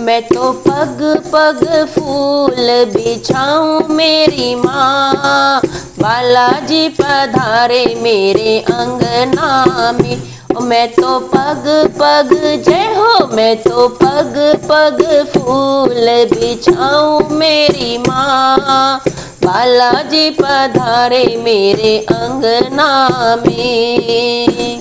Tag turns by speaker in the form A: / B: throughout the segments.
A: मैं तो पग पग फूल बिछाऊं मेरी माँ, बालाजी पधारे मेरे अंगना में। मैं तो पग पग जय हो, मैं तो पग पग फूल बिछाऊं मेरी माँ, बालाजी पधारे मेरे अंगना में।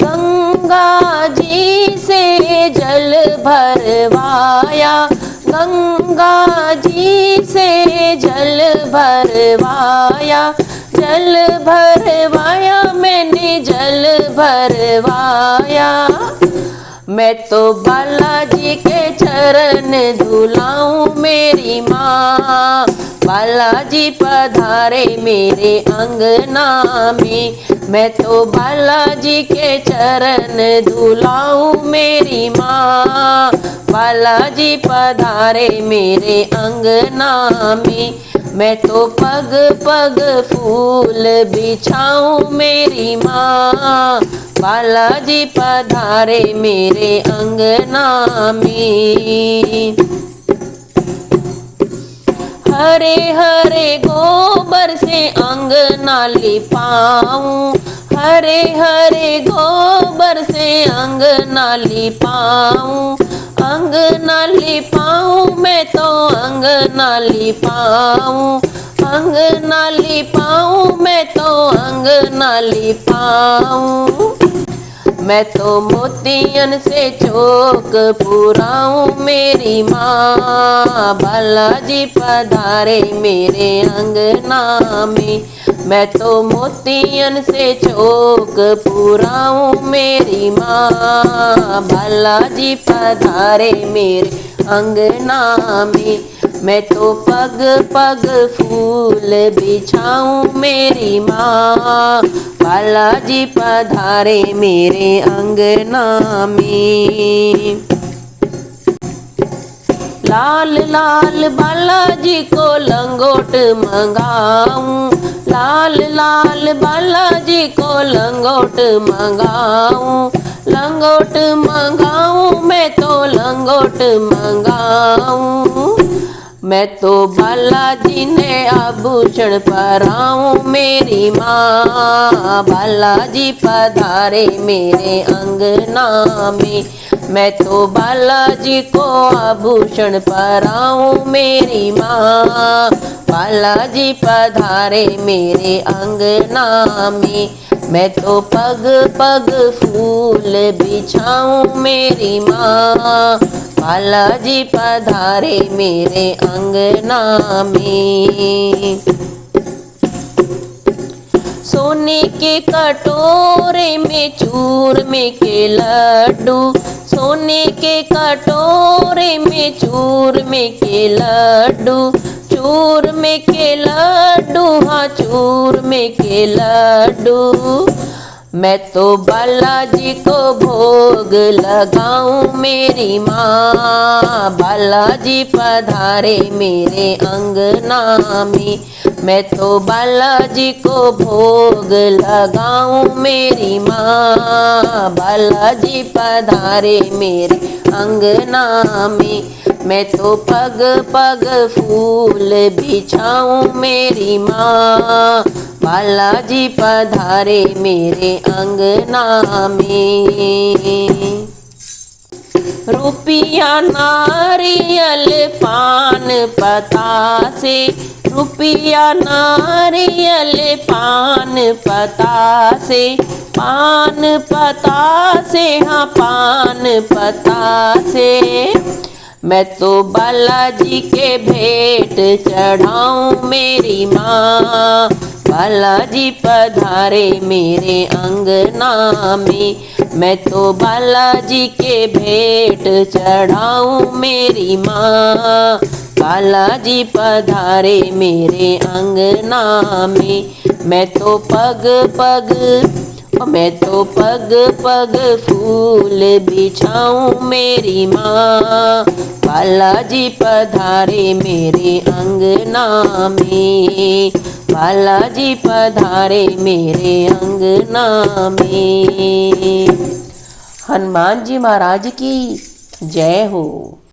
A: गंगा जी से जल भरवाया, गंगा जी से जल भरवाया, जल भरवाया मैंने जल भरवाया। मैं तो बालाजी के चरण धुलाऊं मेरी माँ, बालाजी पधारे मेरे अंगना में। मैं तो बालाजी के चरण धुलाऊं मेरी माँ, बालाजी पधारे मेरे अंगना में। मैं तो पग पग फूल बिछाऊं मेरी माँ, बालाजी पधारे मेरे अंगना में। हरे हरे गोबर से अंगना लिपाऊं, हरे हरे गोबर से अंगना लिपाऊं, अंगना लिपाऊं मैं तो अंगना लिपाऊं, अंगना लिपाऊं मैं तो अंगना लिपाऊं। मैं तो मोतियन से चौक पुराऊं मेरी माँ, बालाजी पधारे मेरे अंगना में। मैं तो मोतियन से चौक पुराऊं मेरी माँ, बालाजी पधारे मेरे अंगना में। मैं तो पग पग फूल बिछाऊं मेरी माँ, बालाजी पधारे मेरे अंगना में। लाल लाल बालाजी को लंगोट मंगाऊं, लाल लाल बालाजी को लंगोट मंगाऊं, लंगोट मंगाऊं मैं तो लंगोट मंगाऊं। मैं तो बालाजी ने आभूषण पहराऊं मेरी माँ, बालाजी पधारे मेरे अंगना में। मैं तो बालाजी को आभूषण पहराऊं मेरी माँ, बालाजी पधारे मेरे अंगना में। मैं तो पग पग फूल बिछाऊं मेरी माँ, बालाजी पधारे मेरे अंगना में। सोने के कटोरे में चूरमे के लड्डू, सोने के कटोरे में चूरमे के लड्डू, चूरमे के लड्डू हाँ चूरमे के लड्डू। मैं तो बालाजी को भोग लगाऊं मेरी माँ, बालाजी पधारे मेरे अंगना में। मैं तो बालाजी को भोग लगाऊं मेरी माँ, बालाजी पधारे मेरे अंगना में। मैं तो पग पग फूल बिछाऊं मेरी माँ, बालाजी पधारे मेरे अंगना में। रुपया नारियल पान पतासे, रुपया नारियल पान पतासे, पान पतासे हाँ पान पतासे। मैं तो बालाजी के भेंट चढ़ाऊं मेरी माँ, बालाजी पधारे मेरे अंगना में। मैं तो बालाजी के भेंट चढ़ाऊं मेरी माँ, बालाजी पधारे मेरे अंगना में। मैं तो पग पग फूल बिछाऊं मेरी माँ, बालाजी पधारे मेरे अंगना में, बालाजी पधारे मेरे अंगना में। हनुमान जी महाराज की जय हो।